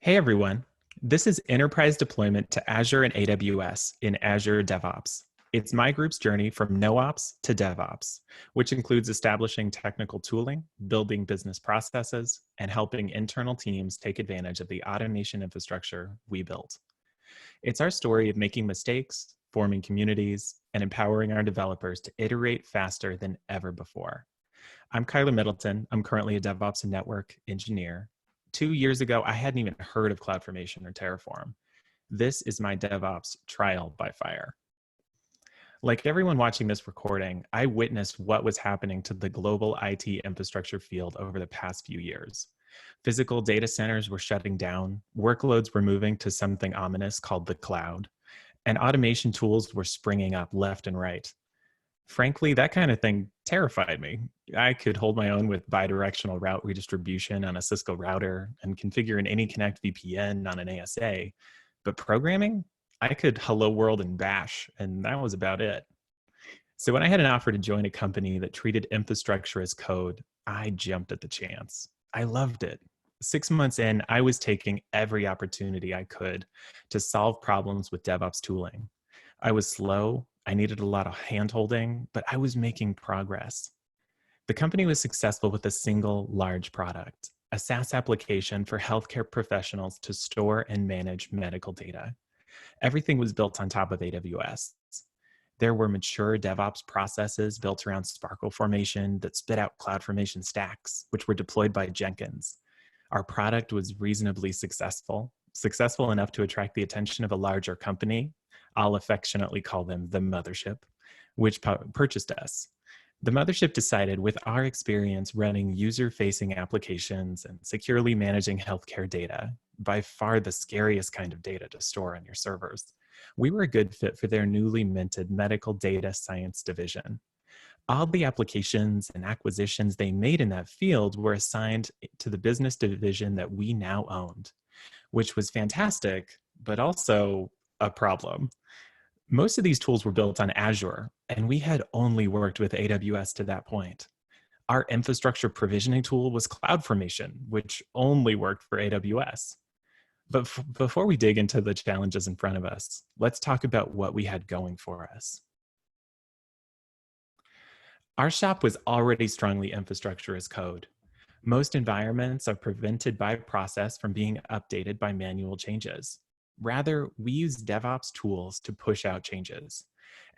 Hey everyone, this is Enterprise Deployment to Azure and AWS in Azure DevOps. It's my group's journey from NoOps to DevOps, which includes establishing technical tooling, building business processes, and helping internal teams take advantage of the automation infrastructure we built. It's our story of making mistakes, forming communities, and empowering our developers to iterate faster than ever before. I'm Kyler Middleton. I'm currently a DevOps and network engineer. 2 years ago, I hadn't even heard of CloudFormation or Terraform. This is my DevOps trial by fire. Like everyone watching this recording, I witnessed what was happening to the global IT infrastructure field over the past few years. Physical data centers were shutting down, workloads were moving to something ominous called the cloud, and automation tools were springing up left and right. Frankly, that kind of thing terrified me. I could hold my own with bidirectional route redistribution on a Cisco router and configure an AnyConnect VPN on an ASA, but programming, I could hello world and bash, and that was about it. So when I had an offer to join a company that treated infrastructure as code, I jumped at the chance. I loved it. 6 months in, I was taking every opportunity I could to solve problems with DevOps tooling. I was slow, I needed a lot of hand-holding, but I was making progress. The company was successful with a single large product, a SaaS application for healthcare professionals to store and manage medical data. Everything was built on top of AWS. There were mature DevOps processes built around SparkleFormation that spit out CloudFormation stacks, which were deployed by Jenkins. Our product was reasonably successful enough to attract the attention of a larger company. I'll affectionately call them the mothership, which purchased us. The mothership decided, with our experience running user-facing applications and securely managing healthcare data, by far the scariest kind of data to store on your servers, we were a good fit for their newly minted medical data science division. All the applications and acquisitions they made in that field were assigned to the business division that we now owned, which was fantastic, but also a problem. Most of these tools were built on Azure, and we had only worked with AWS to that point. Our infrastructure provisioning tool was CloudFormation, which only worked for AWS. But before we dig into the challenges in front of us, let's talk about what we had going for us. Our shop was already strongly infrastructure as code. Most environments are prevented by process from being updated by manual changes. Rather, we use DevOps tools to push out changes.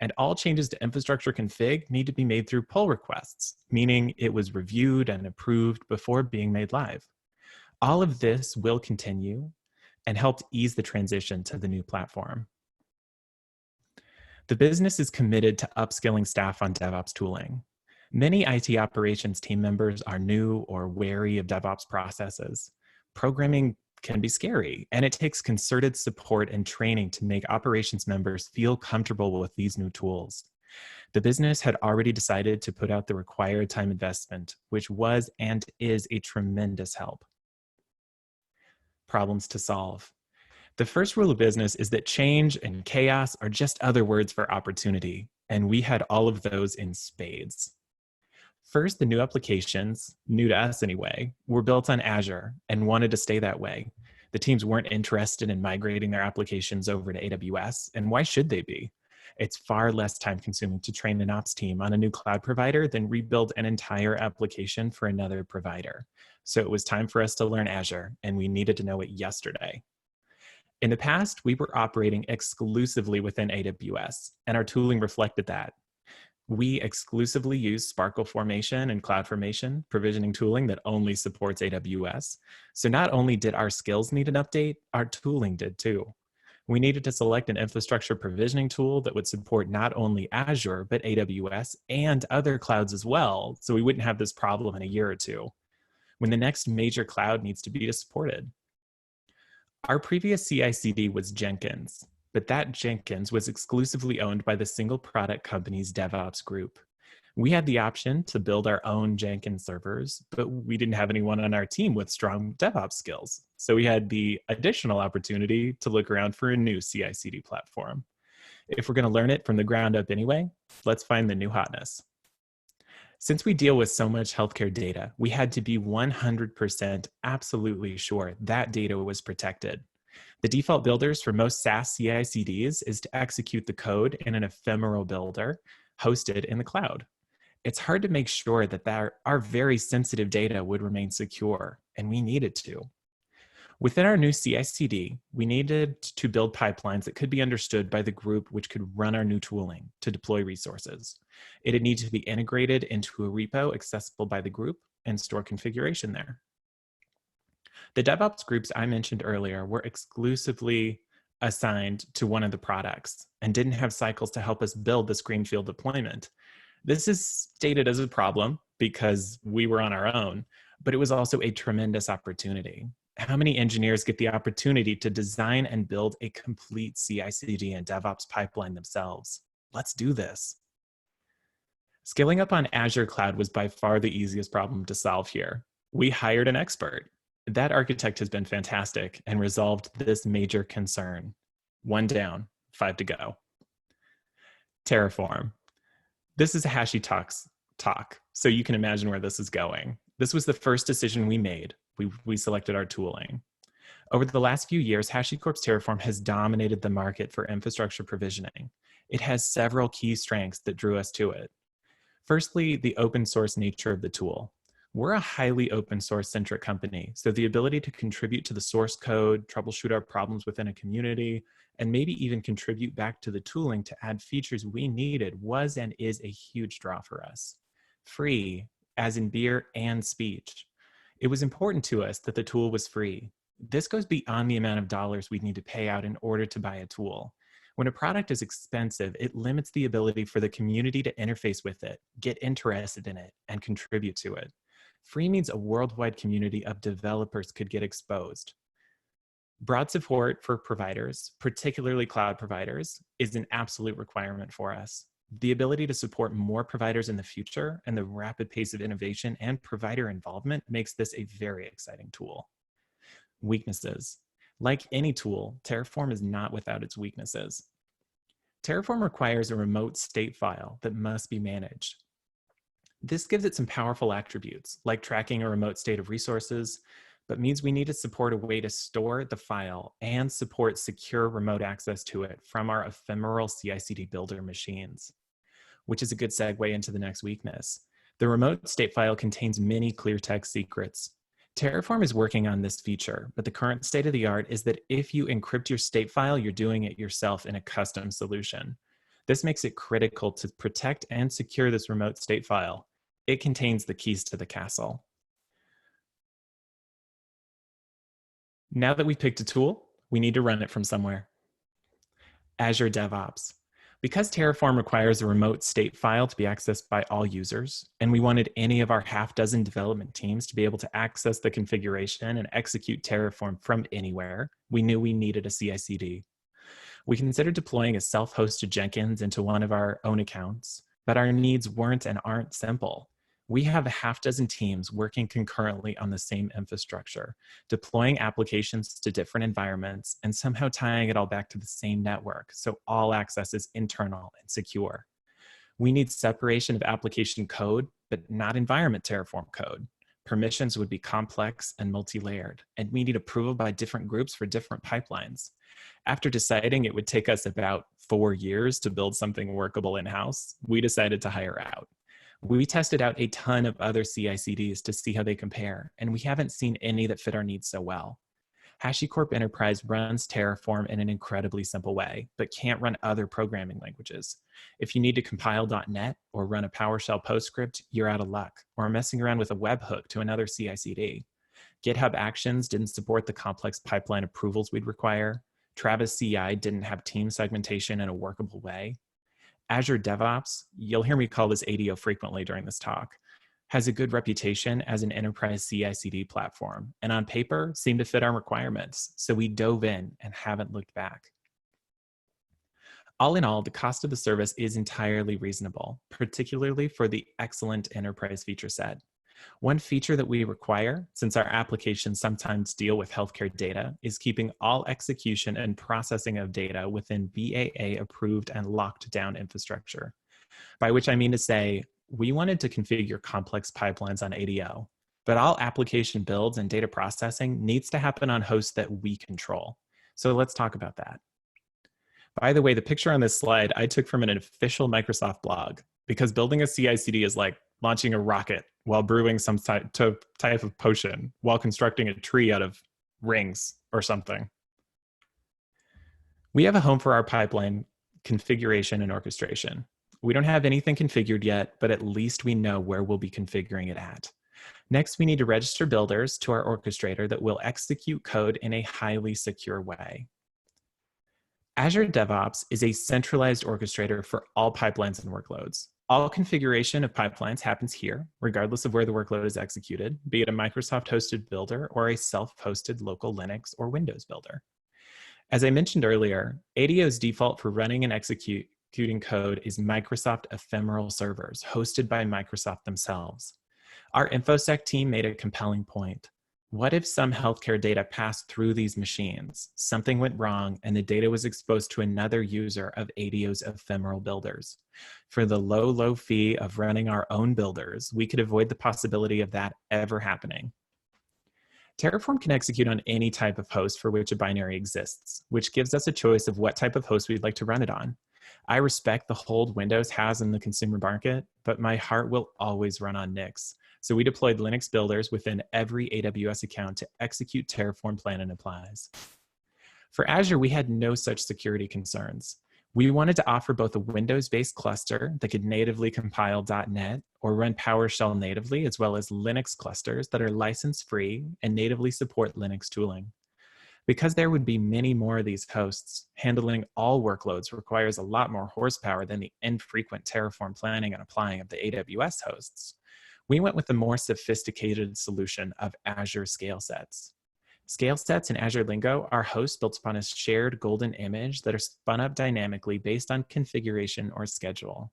And all changes to infrastructure config need to be made through pull requests, meaning it was reviewed and approved before being made live. All of this will continue and helped ease the transition to the new platform. The business is committed to upskilling staff on DevOps tooling. Many IT operations team members are new or wary of DevOps processes. Programming can be scary, and it takes concerted support and training to make operations members feel comfortable with these new tools. The business had already decided to put out the required time investment, which was and is a tremendous help. Problems to solve. The first rule of business is that change and chaos are just other words for opportunity, and we had all of those in spades. First, the new applications, new to us anyway, were built on Azure and wanted to stay that way. The teams weren't interested in migrating their applications over to AWS, and why should they be? It's far less time consuming to train an ops team on a new cloud provider than rebuild an entire application for another provider. So it was time for us to learn Azure, and we needed to know it yesterday. In the past, we were operating exclusively within AWS, and our tooling reflected that. We exclusively use SparkleFormation and CloudFormation provisioning tooling that only supports AWS. So not only did our skills need an update, our tooling did too. We needed to select an infrastructure provisioning tool that would support not only Azure, but AWS and other clouds as well, so we wouldn't have this problem in a year or two, when the next major cloud needs to be supported. Our previous CICD was Jenkins, but that Jenkins was exclusively owned by the single product company's DevOps group. We had the option to build our own Jenkins servers, but we didn't have anyone on our team with strong DevOps skills. So we had the additional opportunity to look around for a new CI/CD platform. If we're going to learn it from the ground up anyway, let's find the new hotness. Since we deal with so much healthcare data, we had to be 100% absolutely sure that data was protected. The default builders for most SaaS CICDs is to execute the code in an ephemeral builder hosted in the cloud. It's hard to make sure that our very sensitive data would remain secure, and we needed to. Within our new CICD, we needed to build pipelines that could be understood by the group which could run our new tooling to deploy resources. It needed to be integrated into a repo accessible by the group and store configuration there. The DevOps groups I mentioned earlier were exclusively assigned to one of the products and didn't have cycles to help us build this Greenfield deployment. This is stated as a problem because we were on our own, but it was also a tremendous opportunity. How many engineers get the opportunity to design and build a complete CI/CD and DevOps pipeline themselves? Let's do this. Scaling up on Azure Cloud was by far the easiest problem to solve here. We hired an expert. That architect has been fantastic and resolved this major concern. 1 down, 5 to go. Terraform. This is a HashiTalks talk, so you can imagine where this is going. This was the first decision we made. We selected our tooling. Over the last few years, HashiCorp's Terraform has dominated the market for infrastructure provisioning. It has several key strengths that drew us to it. Firstly, the open source nature of the tool. We're a highly open source centric company, so the ability to contribute to the source code, troubleshoot our problems within a community, and maybe even contribute back to the tooling to add features we needed was and is a huge draw for us. Free, as in beer and speech. It was important to us that the tool was free. This goes beyond the amount of dollars we'd need to pay out in order to buy a tool. When a product is expensive, it limits the ability for the community to interface with it, get interested in it, and contribute to it. Free means a worldwide community of developers could get exposed. Broad support for providers, particularly cloud providers, is an absolute requirement for us. The ability to support more providers in the future and the rapid pace of innovation and provider involvement makes this a very exciting tool. Weaknesses. Like any tool, Terraform is not without its weaknesses. Terraform requires a remote state file that must be managed. This gives it some powerful attributes, like tracking a remote state of resources, but means we need to support a way to store the file and support secure remote access to it from our ephemeral CI/CD builder machines, which is a good segue into the next weakness. The remote state file contains many clear text secrets. Terraform is working on this feature, but the current state of the art is that if you encrypt your state file, you're doing it yourself in a custom solution. This makes it critical to protect and secure this remote state file. It contains the keys to the castle. Now that we've picked a tool, we need to run it from somewhere. Azure DevOps. Because Terraform requires a remote state file to be accessed by all users, and we wanted any of our half-dozen development teams to be able to access the configuration and execute Terraform from anywhere, we knew we needed a CI/CD. We considered deploying a self-hosted Jenkins into one of our own accounts, but our needs weren't and aren't simple. We have a half-dozen teams working concurrently on the same infrastructure, deploying applications to different environments and somehow tying it all back to the same network so all access is internal and secure. We need separation of application code, but not environment Terraform code. Permissions would be complex and multi-layered, and we need approval by different groups for different pipelines. After deciding it would take us about 4 years to build something workable in-house, we decided to hire out. We tested out a ton of other CI/CDs to see how they compare, and we haven't seen any that fit our needs so well. HashiCorp Enterprise runs Terraform in an incredibly simple way, but can't run other programming languages. If you need to compile .NET or run a PowerShell PostScript, you're out of luck, or messing around with a webhook to another CI/CD. GitHub Actions didn't support the complex pipeline approvals we'd require. Travis CI didn't have team segmentation in a workable way. Azure DevOps, you'll hear me call this ADO frequently during this talk, has a good reputation as an enterprise CI/CD platform, and on paper seemed to fit our requirements, so we dove in and haven't looked back. All in all, the cost of the service is entirely reasonable, particularly for the excellent enterprise feature set. One feature that we require, since our applications sometimes deal with healthcare data, is keeping all execution and processing of data within BAA approved and locked down infrastructure. By which I mean to say, we wanted to configure complex pipelines on ADO, but all application builds and data processing needs to happen on hosts that we control. So let's talk about that. By the way, the picture on this slide I took from an official Microsoft blog, because building a CICD is like launching a rocket while brewing some type of potion, while constructing a tree out of rings or something. We have a home for our pipeline configuration and orchestration. We don't have anything configured yet, but at least we know where we'll be configuring it at. Next, we need to register builders to our orchestrator that will execute code in a highly secure way. Azure DevOps is a centralized orchestrator for all pipelines and workloads. All configuration of pipelines happens here, regardless of where the workload is executed, be it a Microsoft-hosted builder or a self-hosted local Linux or Windows builder. As I mentioned earlier, ADO's default for running and executing code is Microsoft ephemeral servers hosted by Microsoft themselves. Our InfoSec team made a compelling point. What if some healthcare data passed through these machines, something went wrong, and the data was exposed to another user of ADO's ephemeral builders? For the low fee of running our own builders, we could avoid the possibility of that ever happening. Terraform can execute on any type of host for which a binary exists, which gives us a choice of what type of host we'd like to run it on. I respect the hold Windows has in the consumer market, but my heart will always run on Nix. So we deployed Linux builders within every AWS account to execute Terraform plan and applies. For Azure, we had no such security concerns. We wanted to offer both a Windows-based cluster that could natively compile .NET or run PowerShell natively, as well as Linux clusters that are license-free and natively support Linux tooling. Because there would be many more of these hosts, handling all workloads requires a lot more horsepower than the infrequent Terraform planning and applying of the AWS hosts. We went with the more sophisticated solution of Azure scale sets. Scale sets in Azure lingo are hosts built upon a shared golden image that are spun up dynamically based on configuration or schedule.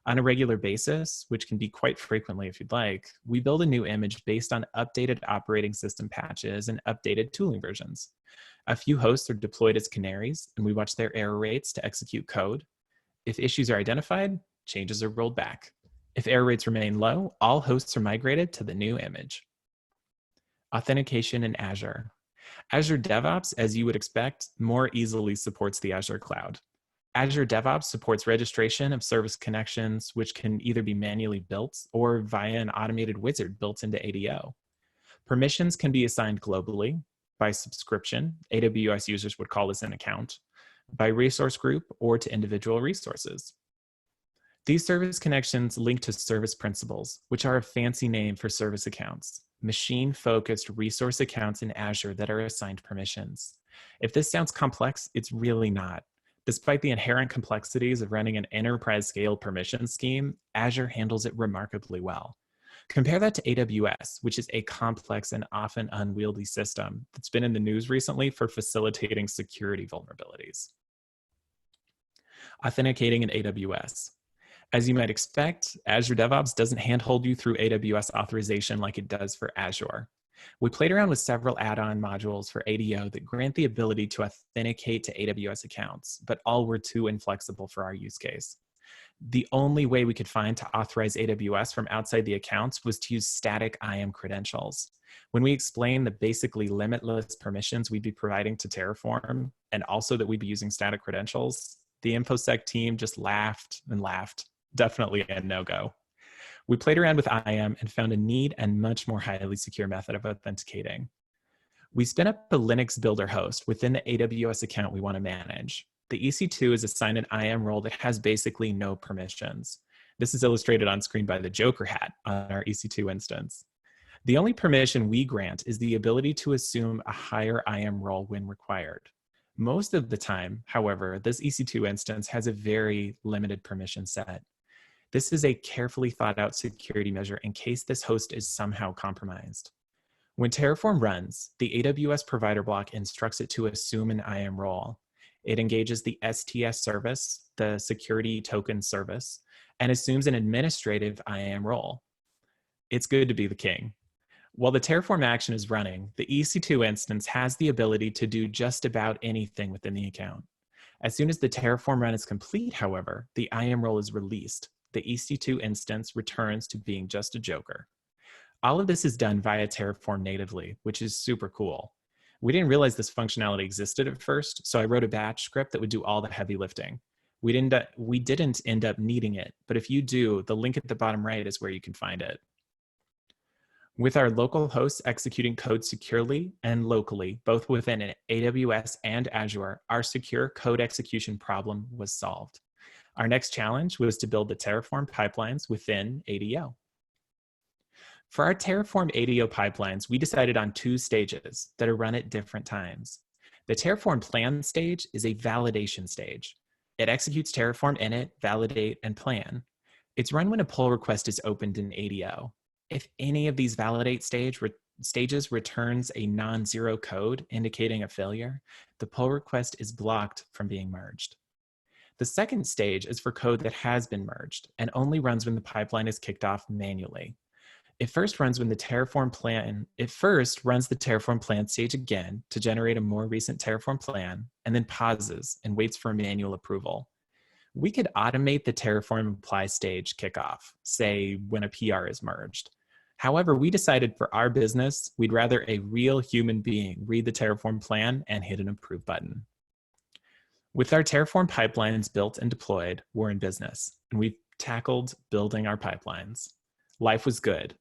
On a regular basis, which can be quite frequently if you'd like, we build a new image based on updated operating system patches and updated tooling versions. A few hosts are deployed as canaries, and we watch their error rates to execute code. If issues are identified, changes are rolled back. If error rates remain low, all hosts are migrated to the new image. Authentication in Azure. Azure DevOps, as you would expect, more easily supports the Azure cloud. Azure DevOps supports registration of service connections, which can either be manually built or via an automated wizard built into ADO. Permissions can be assigned globally, by subscription, AWS users would call this an account, by resource group, or to individual resources. These service connections link to service principals, which are a fancy name for service accounts, machine-focused resource accounts in Azure that are assigned permissions. If this sounds complex, it's really not. Despite the inherent complexities of running an enterprise-scale permission scheme, Azure handles it remarkably well. Compare that to AWS, which is a complex and often unwieldy system that's been in the news recently for facilitating security vulnerabilities. Authenticating in AWS. As you might expect, Azure DevOps doesn't handhold you through AWS authorization like it does for Azure. We played around with several add-on modules for ADO that grant the ability to authenticate to AWS accounts, but all were too inflexible for our use case. The only way we could find to authorize AWS from outside the accounts was to use static IAM credentials. When we explained the basically limitless permissions we'd be providing to Terraform, and also that we'd be using static credentials, the InfoSec team just laughed and laughed. Definitely a no-go. We played around with IAM and found a neat and much more highly secure method of authenticating. We spin up a Linux builder host within the AWS account we want to manage. The EC2 is assigned an IAM role that has basically no permissions. This is illustrated on screen by the Joker hat on our EC2 instance. The only permission we grant is the ability to assume a higher IAM role when required. Most of the time, however, this EC2 instance has a very limited permission set. This is a carefully thought out security measure in case this host is somehow compromised. When Terraform runs, the AWS provider block instructs it to assume an IAM role. It engages the STS service, the security token service, and assumes an administrative IAM role. It's good to be the king. While the Terraform action is running, the EC2 instance has the ability to do just about anything within the account. As soon as the Terraform run is complete, however, the IAM role is released. the EC2 instance returns to being just a joker. All of this is done via Terraform natively, which is super cool. We didn't realize this functionality existed at first, so I wrote a batch script that would do all the heavy lifting. We didn't end up needing it, but if you do, the link at the bottom right is where you can find it. With our local hosts executing code securely and locally, both within AWS and Azure, our secure code execution problem was solved. Our next challenge was to build the Terraform pipelines within ADO. For our Terraform ADO pipelines, we decided on 2 stages that are run at different times. The Terraform plan stage is a validation stage. It executes Terraform init, validate, and plan. It's run when a pull request is opened in ADO. If any of these validate stages returns a non-zero code indicating a failure, the pull request is blocked from being merged. The second stage is for code that has been merged and only runs when the pipeline is kicked off manually. It first runs the Terraform plan stage again to generate a more recent Terraform plan, and then pauses and waits for manual approval. We could automate the Terraform apply stage kickoff, say when a PR is merged. However, we decided for our business, we'd rather a real human being read the Terraform plan and hit an approve button. With our Terraform pipelines built and deployed, we're in business, and we've tackled building our pipelines. Life was good,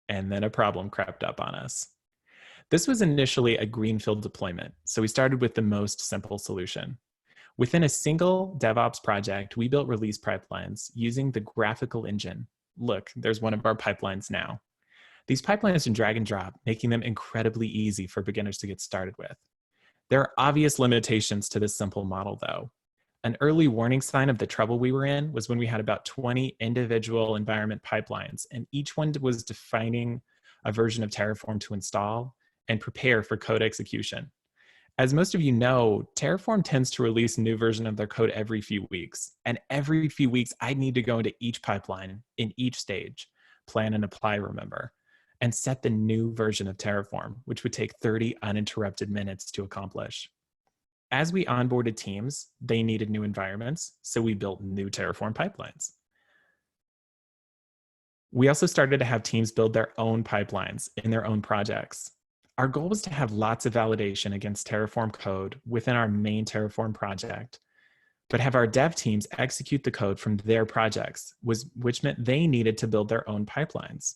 and then a problem crept up on us. This was initially a Greenfield deployment, so we started with the most simple solution. Within a single DevOps project, we built release pipelines using the graphical engine. Look, there's one of our pipelines now. These pipelines are drag and drop, making them incredibly easy for beginners to get started with. There are obvious limitations to this simple model, though. An early warning sign of the trouble we were in was when we had about 20 individual environment pipelines, and each one was defining a version of Terraform to install and prepare for code execution. As most of you know, Terraform tends to release a new version of their code every few weeks, and every few weeks I need to go into each pipeline in each stage, plan and apply, remember, and set the new version of Terraform, which would take 30 uninterrupted minutes to accomplish. As we onboarded teams, they needed new environments, so we built new Terraform pipelines. We also started to have teams build their own pipelines in their own projects. Our goal was to have lots of validation against Terraform code within our main Terraform project, but have our dev teams execute the code from their projects, which meant they needed to build their own pipelines.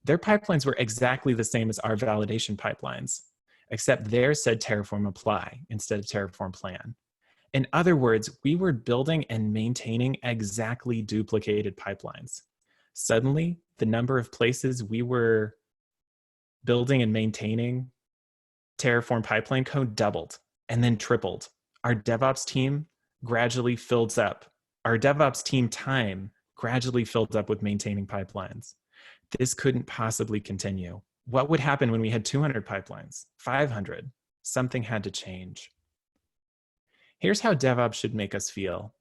Their pipelines were exactly the same as our validation pipelines, except theirs said Terraform apply instead of Terraform plan. In other words, we were building and maintaining exactly duplicated pipelines. Suddenly, the number of places we were building and maintaining Terraform pipeline code doubled and then tripled. Our DevOps team gradually filled up. Our DevOps team time gradually filled up with maintaining pipelines. This couldn't possibly continue. What would happen when we had 200 pipelines, 500? Something had to change. Here's how DevOps should make us feel.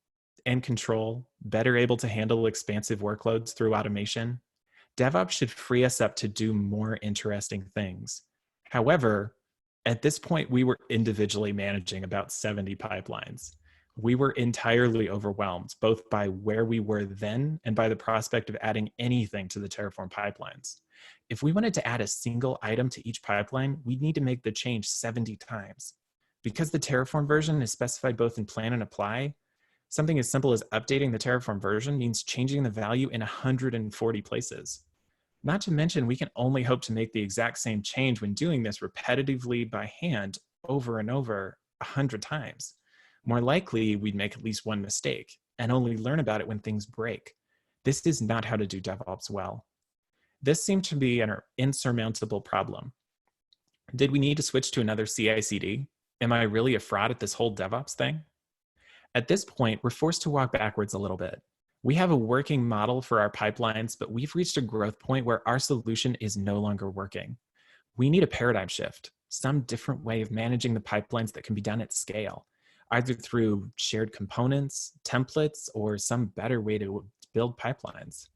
In control, better able to handle expansive workloads through automation. DevOps should free us up to do more interesting things. However, at this point, we were individually managing about 70 pipelines. We were entirely overwhelmed, both by where we were then and by the prospect of adding anything to the Terraform pipelines. If we wanted to add a single item to each pipeline, we'd need to make the change 70 times. Because the Terraform version is specified both in plan and apply, something as simple as updating the Terraform version means changing the value in 140 places. Not to mention, we can only hope to make the exact same change when doing this repetitively by hand over and over 100 times. More likely, we'd make at least one mistake and only learn about it when things break. This is not how to do DevOps well. This seemed to be an insurmountable problem. Did we need to switch to another CICD? Am I really a fraud at this whole DevOps thing? At this point, we're forced to walk backwards a little bit. We have a working model for our pipelines, but we've reached a growth point where our solution is no longer working. We need a paradigm shift, some different way of managing the pipelines that can be done at scale, either through shared components, templates, or some better way to build pipelines.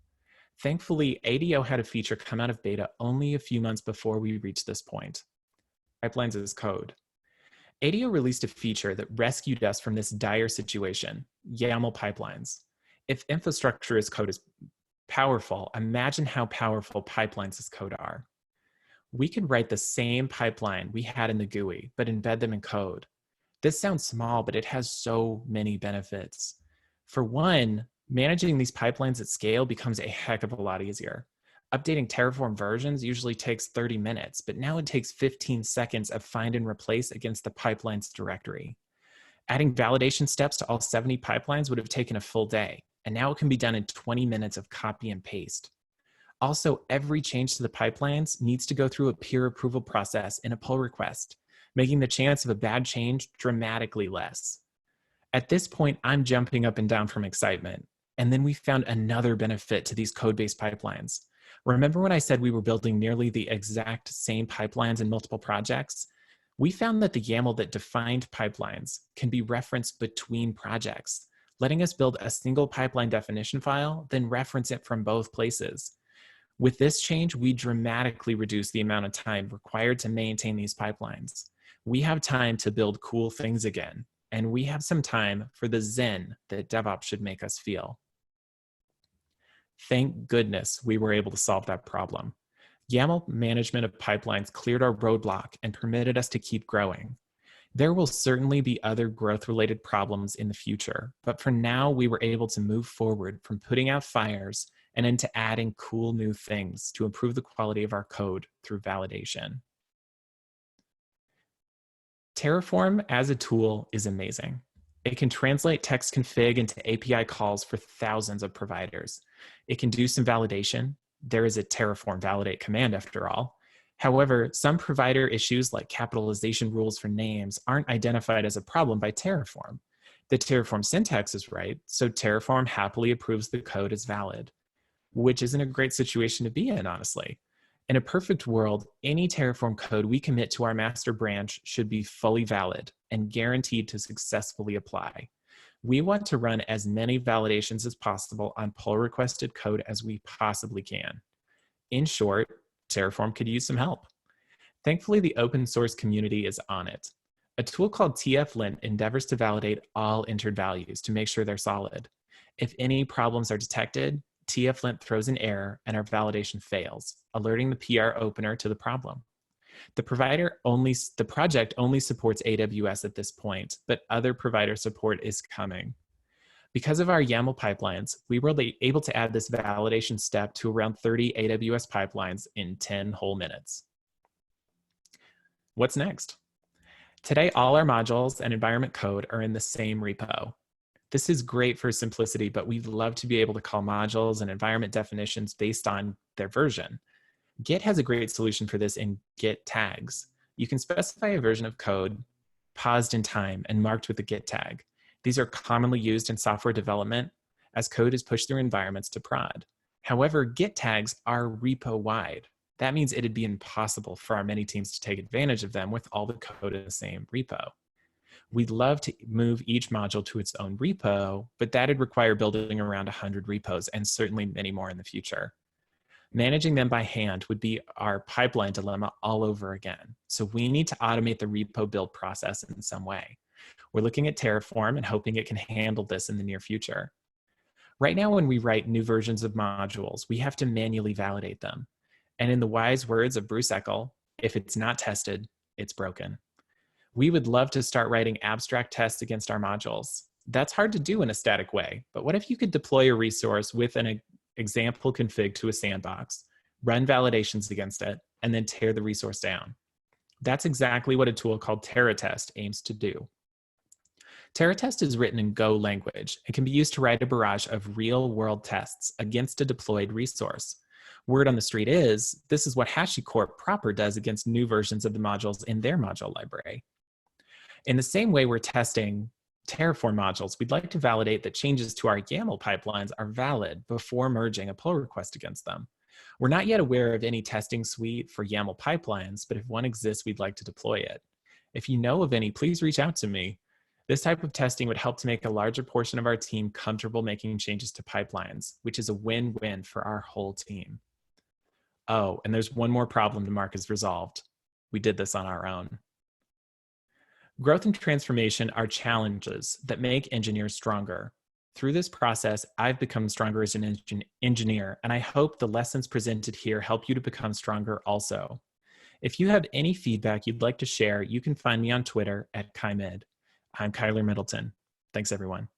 Thankfully, ADO had a feature come out of beta only a few months before we reached this point. Pipelines as code. ADO released a feature that rescued us from this dire situation, YAML pipelines. If infrastructure as code is powerful, imagine how powerful pipelines as code are. We could write the same pipeline we had in the GUI, but embed them in code. This sounds small, but it has so many benefits. For one, managing these pipelines at scale becomes a heck of a lot easier. Updating Terraform versions usually takes 30 minutes, but now it takes 15 seconds of find and replace against the pipeline's directory. Adding validation steps to all 70 pipelines would have taken a full day, and now it can be done in 20 minutes of copy and paste. Also, every change to the pipelines needs to go through a peer approval process in a pull request, making the chance of a bad change dramatically less. At this point, I'm jumping up and down from excitement. And then we found another benefit to these code-based pipelines. Remember when I said we were building nearly the exact same pipelines in multiple projects? We found that the YAML that defined pipelines can be referenced between projects, letting us build a single pipeline definition file, then reference it from both places. With this change, we dramatically reduce the amount of time required to maintain these pipelines. We have time to build cool things again, and we have some time for the zen that DevOps should make us feel. Thank goodness we were able to solve that problem. YAML management of pipelines cleared our roadblock and permitted us to keep growing. There will certainly be other growth-related problems in the future, but for now, we were able to move forward from putting out fires and into adding cool new things to improve the quality of our code through validation. Terraform as a tool is amazing. It can translate text config into API calls for thousands of providers. It can do some validation. There is a Terraform validate command after all. However, some provider issues like capitalization rules for names aren't identified as a problem by Terraform. The Terraform syntax is right, so Terraform happily approves the code as valid, which isn't a great situation to be in, honestly. In a perfect world, any Terraform code we commit to our master branch should be fully valid and guaranteed to successfully apply. We want to run as many validations as possible on pull requested code as we possibly can. In short, Terraform could use some help. Thankfully, the open source community is on it. A tool called tflint endeavors to validate all entered values to make sure they're solid. If any problems are detected, tflint throws an error and our validation fails, alerting the PR opener to the problem. The project only supports AWS at this point, but other provider support is coming. Because of our YAML pipelines, we were able to add this validation step to around 30 AWS pipelines in 10 whole minutes. What's next? Today, all our modules and environment code are in the same repo. This is great for simplicity, but we'd love to be able to call modules and environment definitions based on their version. Git has a great solution for this in Git tags. You can specify a version of code, paused in time, and marked with a Git tag. These are commonly used in software development as code is pushed through environments to prod. However, Git tags are repo-wide. That means it'd be impossible for our many teams to take advantage of them with all the code in the same repo. We'd love to move each module to its own repo, but that'd require building around 100 repos and certainly many more in the future. Managing them by hand would be our pipeline dilemma all over again. So we need to automate the repo build process in some way. We're looking at Terraform and hoping it can handle this in the near future. Right now, when we write new versions of modules, we have to manually validate them. And in the wise words of Bruce Eckel, if it's not tested, it's broken. We would love to start writing abstract tests against our modules. That's hard to do in a static way, but what if you could deploy a resource with an example config to a sandbox, run validations against it, and then tear the resource down? That's exactly what a tool called TerraTest aims to do. TerraTest is written in Go language and can be used to write a barrage of real-world tests against a deployed resource. Word on the street is, this is what HashiCorp proper does against new versions of the modules in their module library. In the same way we're testing Terraform modules, we'd like to validate that changes to our YAML pipelines are valid before merging a pull request against them. We're not yet aware of any testing suite for YAML pipelines, but if one exists, we'd like to deploy it. If you know of any, please reach out to me. This type of testing would help to make a larger portion of our team comfortable making changes to pipelines, which is a win-win for our whole team. Oh, and there's one more problem to mark as resolved. We did this on our own. Growth and transformation are challenges that make engineers stronger. Through this process, I've become stronger as an engineer, and I hope the lessons presented here help you to become stronger also. If you have any feedback you'd like to share, you can find me on Twitter at KaiMid. I'm Kyler Middleton. Thanks, everyone.